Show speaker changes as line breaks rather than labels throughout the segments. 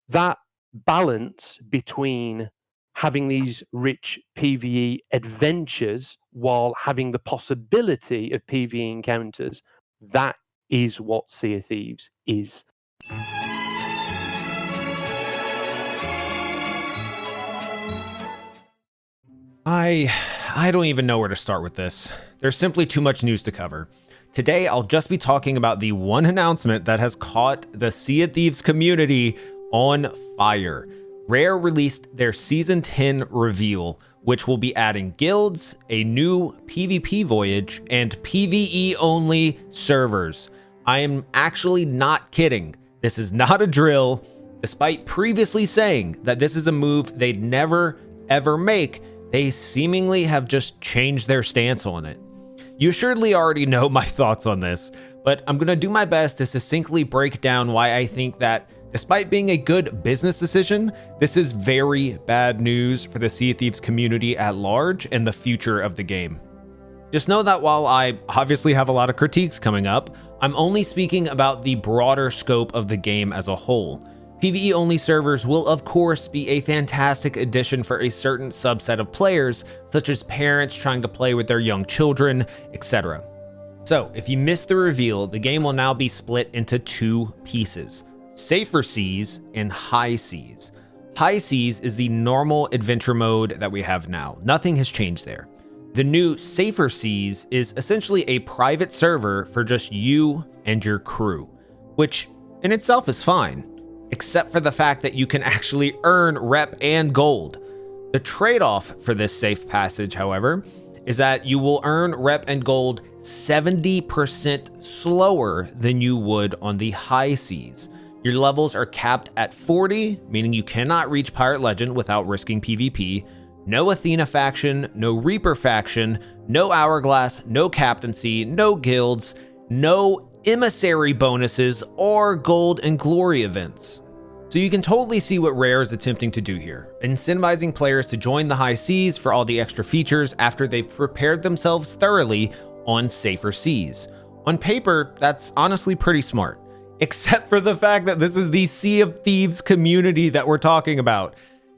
that balance between having these rich PvE adventures while having the possibility of PvE encounters, that is what Sea of Thieves is.
I don't even know where to start with this. There's simply too much news to cover. Today, I'll just be talking about the one announcement that has caught the Sea of Thieves community on fire. Rare released their Season 10 reveal, which will be adding guilds, a new PvP voyage, and PvE-only servers. I am actually not kidding. This is not a drill, despite previously saying that this is a move they'd never, ever make. They seemingly have just changed their stance on it. You assuredly already know my thoughts on this, but I'm going to do my best to succinctly break down why I think that, despite being a good business decision, this is very bad news for the Sea of Thieves community at large and the future of the game. Just know that while I obviously have a lot of critiques coming up, I'm only speaking about the broader scope of the game as a whole. PvE-only servers will of course be a fantastic addition for a certain subset of players, such as parents trying to play with their young children, etc. So, if you missed the reveal, the game will now be split into two pieces: Safer Seas and High Seas. High Seas is the normal adventure mode that we have now. Nothing has changed there. The new Safer Seas is essentially a private server for just you and your crew, which in itself is fine, except for the fact that you can actually earn rep and gold. The trade-off for this safe passage, however, is that you will earn rep and gold 70% slower than you would on the High Seas. Your levels are capped at 40, meaning you cannot reach Pirate Legend without risking PvP. No Athena faction, no Reaper faction, no Hourglass, no Captaincy, no guilds, no emissary bonuses, or gold and glory events. So you can totally see what Rare is attempting to do here, incentivizing players to join the High Seas for all the extra features after they've prepared themselves thoroughly on Safer Seas. On paper, that's honestly pretty smart, except for the fact that this is the Sea of Thieves community that we're talking about.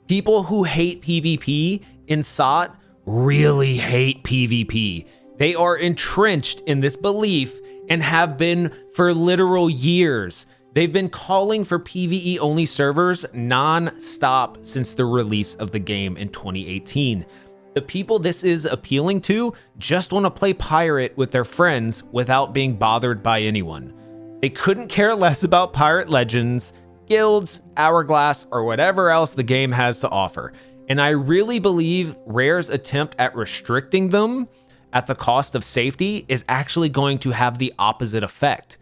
People who hate PvP in SOT really hate PvP. They are entrenched in this belief and have been for literal years. They've been calling for PvE-only servers non-stop since the release of the game in 2018. The people this is appealing to just want to play pirate with their friends without being bothered by anyone. They couldn't care less about Pirate Legends, guilds, Hourglass, or whatever else the game has to offer. And I really believe Rare's attempt at restricting them at the cost of safety is actually going to have the opposite effect.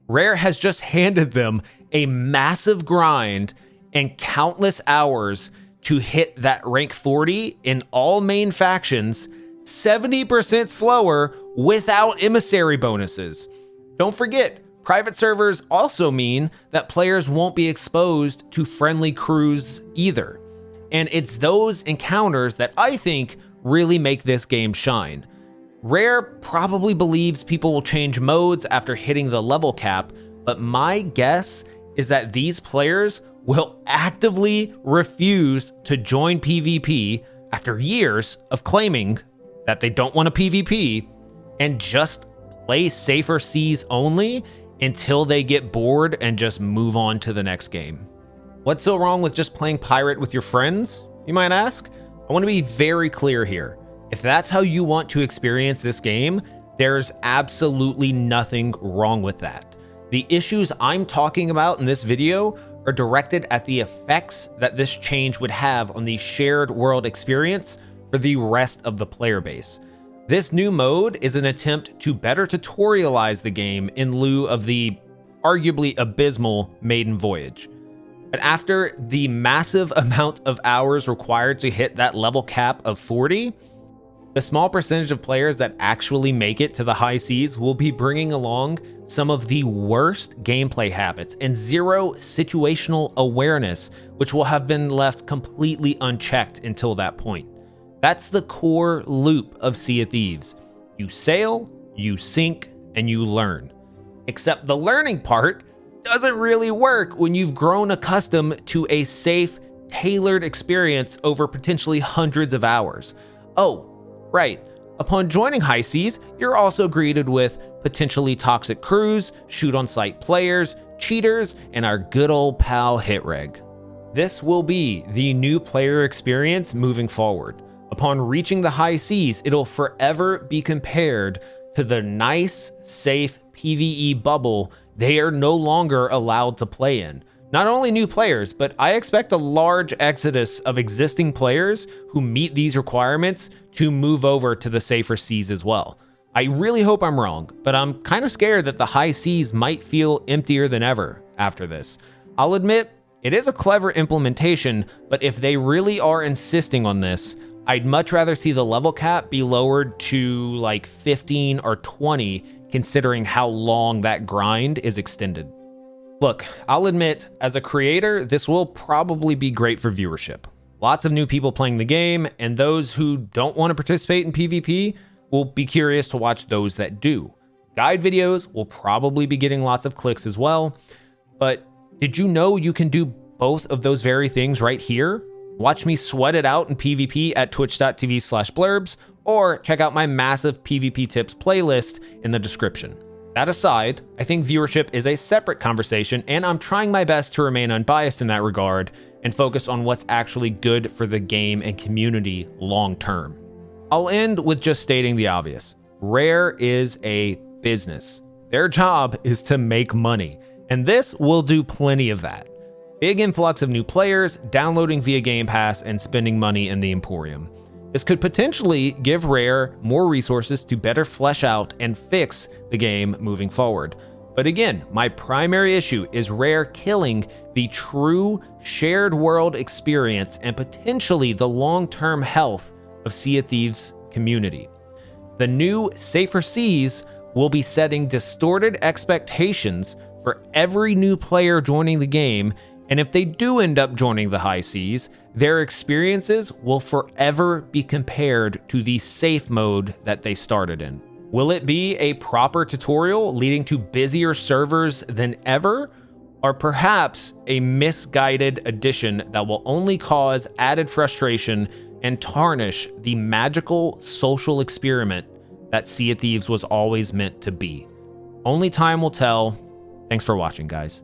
Rare has just handed them a massive grind and countless hours to hit that rank 40 in all main factions, 70% slower without emissary bonuses. Don't forget, private servers also mean that players won't be exposed to friendly crews either. And it's those encounters that I think really make this game shine. Rare probably believes people will change modes after hitting the level cap, but my guess is that these players will actively refuse to join PvP after years of claiming that they don't want a PvP and just play Safer Seas only until they get bored and just move on to the next game. What's so wrong with just playing pirate with your friends, you might ask? I want to be very clear here. If that's how you want to experience this game, there's absolutely nothing wrong with that. The issues I'm talking about in this video are directed at the effects that this change would have on the shared world experience for the rest of the player base. This new mode is an attempt to better tutorialize the game in lieu of the arguably abysmal maiden voyage. But after the massive amount of hours required to hit that level cap of 40, the small percentage of players that actually make it to the High Seas will be bringing along some of the worst gameplay habits and zero situational awareness, which will have been left completely unchecked until that point. That's the core loop of Sea of Thieves. You sail, you sink, and you learn. Except the learning part doesn't really work when you've grown accustomed to a safe, tailored experience over potentially hundreds of hours. Oh, right. Upon joining High Seas, you're also greeted with potentially toxic crews, shoot-on-sight players, cheaters, and our good old pal Hitreg. This will be the new player experience moving forward. Upon reaching the High Seas, it'll forever be compared to the nice, safe PvE bubble they are no longer allowed to play in. Not only new players, but I expect a large exodus of existing players who meet these requirements to move over to the safer seas as well. I really hope I'm wrong, but I'm kind of scared that the High Seas might feel emptier than ever after this. I'll admit, it is a clever implementation, but if they really are insisting on this, I'd much rather see the level cap be lowered to like 15 or 20, considering how long that grind is extended. Look, I'll admit, as a creator, this will probably be great for viewership. Lots of new people playing the game, and those who don't want to participate in PvP will be curious to watch those that do. Guide videos will probably be getting lots of clicks as well, but did you know you can do both of those very things right here? Watch me sweat it out in PvP at twitch.tv/blurbs, or check out my massive PvP tips playlist in the description. That aside, I think viewership is a separate conversation, and I'm trying my best to remain unbiased in that regard and focus on what's actually good for the game and community long term. I'll end with just stating the obvious. Rare is a business. Their job is to make money, and this will do plenty of that. Big influx of new players, downloading via Game Pass, and spending money in the Emporium. This could potentially give Rare more resources to better flesh out and fix the game moving forward. But again, my primary issue is Rare killing the true shared world experience and potentially the long-term health of Sea of Thieves community. The new Safer Seas will be setting distorted expectations for every new player joining the game, and if they do end up joining the High Seas, their experiences will forever be compared to the safe mode that they started in. Will it be a proper tutorial leading to busier servers than ever? Or perhaps a misguided addition that will only cause added frustration and tarnish the magical social experiment that Sea of Thieves was always meant to be? Only time will tell. Thanks for watching, guys.